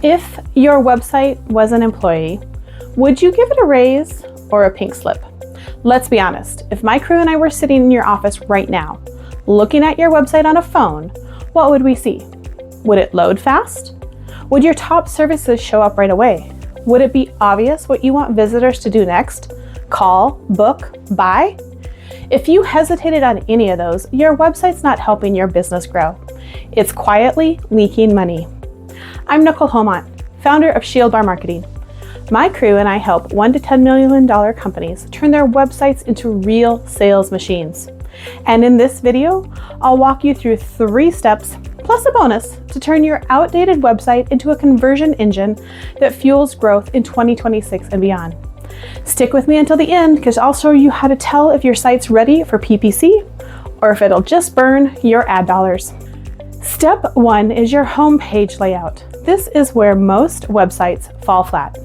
If your website was an employee, would you give it a raise or a pink slip? Let's be honest, if my crew and I were sitting in your office right now, looking at your website on a phone, what would we see? Would it load fast? Would your top services show up right away? Would it be obvious what you want visitors to do next? Call, book, buy? If you hesitated on any of those, your website's not helping your business grow. It's quietly leaking money. I'm Nikole Haumont, founder of Shield Bar Marketing. My crew and I help $1 to $10 million companies turn their websites into real sales machines. And in this video, I'll walk you through 3 steps, plus a bonus, to turn your outdated website into a conversion engine that fuels growth in 2026 and beyond. Stick with me until the end, because I'll show you how to tell if your site's ready for PPC or if it'll just burn your ad dollars. Step 1 is your homepage layout. This is where most websites fall flat.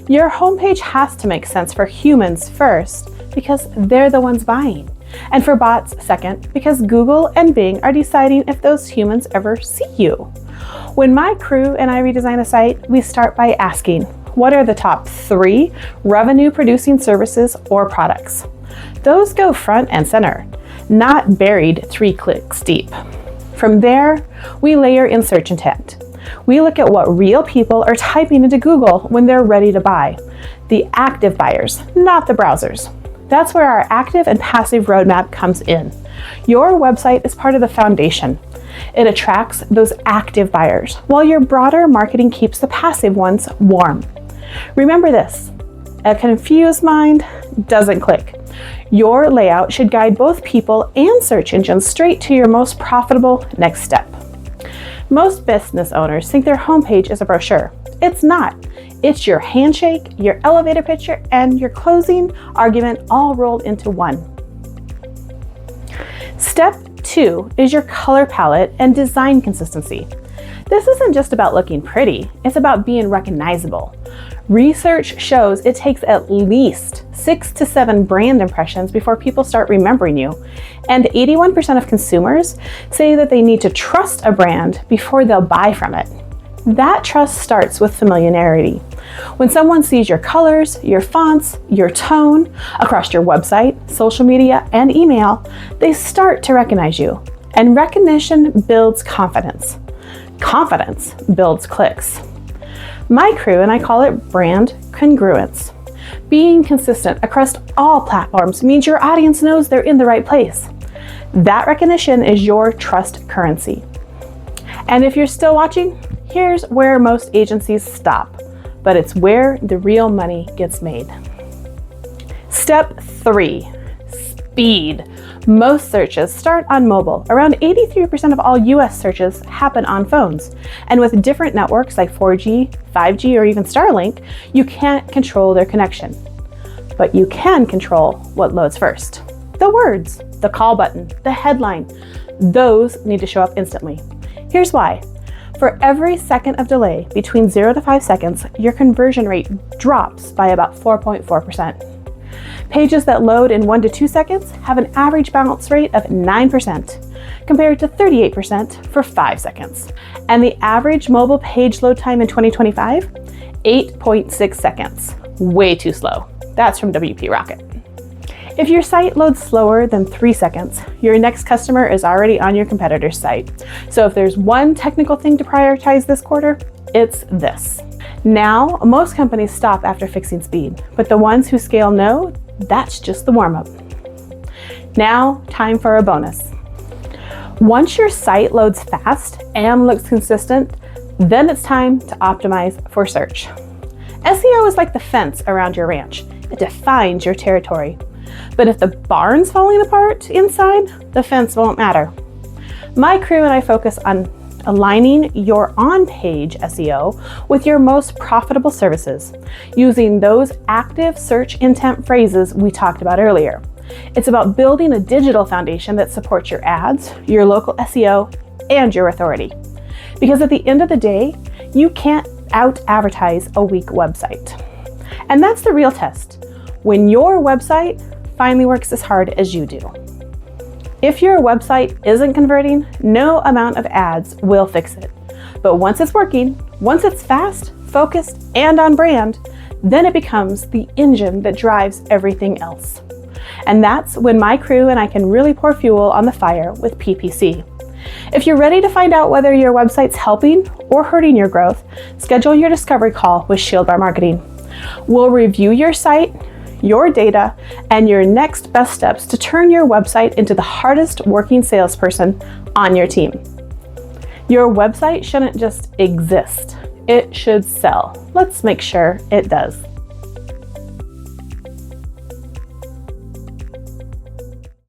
Your homepage has to make sense for humans first, because they're the ones buying. And for bots second, because Google and Bing are deciding if those humans ever see you. When my crew and I redesign a site, we start by asking, what are the top 3 revenue producing services or products? Those go front and center, not buried 3 clicks deep. From there, we layer in search intent. We look at what real people are typing into Google when they're ready to buy. The active buyers, not the browsers. That's where our active and passive roadmap comes in. Your website is part of the foundation. It attracts those active buyers, while your broader marketing keeps the passive ones warm. Remember this, a confused mind doesn't click. Your layout should guide both people and search engines straight to your most profitable next step. Most business owners think their homepage is a brochure. It's not. It's your handshake, your elevator picture, and your closing argument all rolled into one. Step 2 is your color palette and design consistency. This isn't just about looking pretty, it's about being recognizable. Research shows it takes at least 6 to 7 brand impressions before people start remembering you. And 81% of consumers say that they need to trust a brand before they'll buy from it. That trust starts with familiarity. When someone sees your colors, your fonts, your tone across your website, social media, and email, they start to recognize you. And recognition builds confidence. Confidence builds clicks. My crew and I call it brand congruence. Being consistent across all platforms means your audience knows they're in the right place. That recognition is your trust currency. And if you're still watching, here's where most agencies stop, but it's where the real money gets made. Step 3, speed. Most searches start on mobile. Around 83% of all US searches happen on phones. And with different networks like 4G, 5G, or even Starlink, you can't control their connection. But you can control what loads first. The words, the call button, the headline, those need to show up instantly. Here's why. For every second of delay between 0 to 5 seconds, your conversion rate drops by about 4.4%. Pages that load in 1 to 2 seconds have an average bounce rate of 9%, compared to 38% for 5 seconds. And the average mobile page load time in 2025, 8.6 seconds. Way too slow. That's from WP Rocket. If your site loads slower than 3 seconds, your next customer is already on your competitor's site. So if there's one technical thing to prioritize this quarter, it's this. Now, most companies stop after fixing speed, but the ones who scale know that's just the warm-up. Now, time for a bonus. Once your site loads fast and looks consistent, then it's time to optimize for search. SEO is like the fence around your ranch. It defines your territory. But if the barn's falling apart inside, the fence won't matter. My crew and I focus on aligning your on-page SEO with your most profitable services, using those active search intent phrases we talked about earlier. It's about building a digital foundation that supports your ads, your local SEO, and your authority. Because at the end of the day, you can't out-advertise a weak website. And that's the real test, when your website finally works as hard as you do. If your website isn't converting, no amount of ads will fix it. But once it's working, once it's fast, focused, and on brand, then it becomes the engine that drives everything else. And that's when my crew and I can really pour fuel on the fire with PPC. If you're ready to find out whether your website's helping or hurting your growth, schedule your discovery call with Shield Bar Marketing. We'll review your site, your data, and your next best steps to turn your website into the hardest working salesperson on your team. Your website shouldn't just exist. It should sell. Let's make sure it does.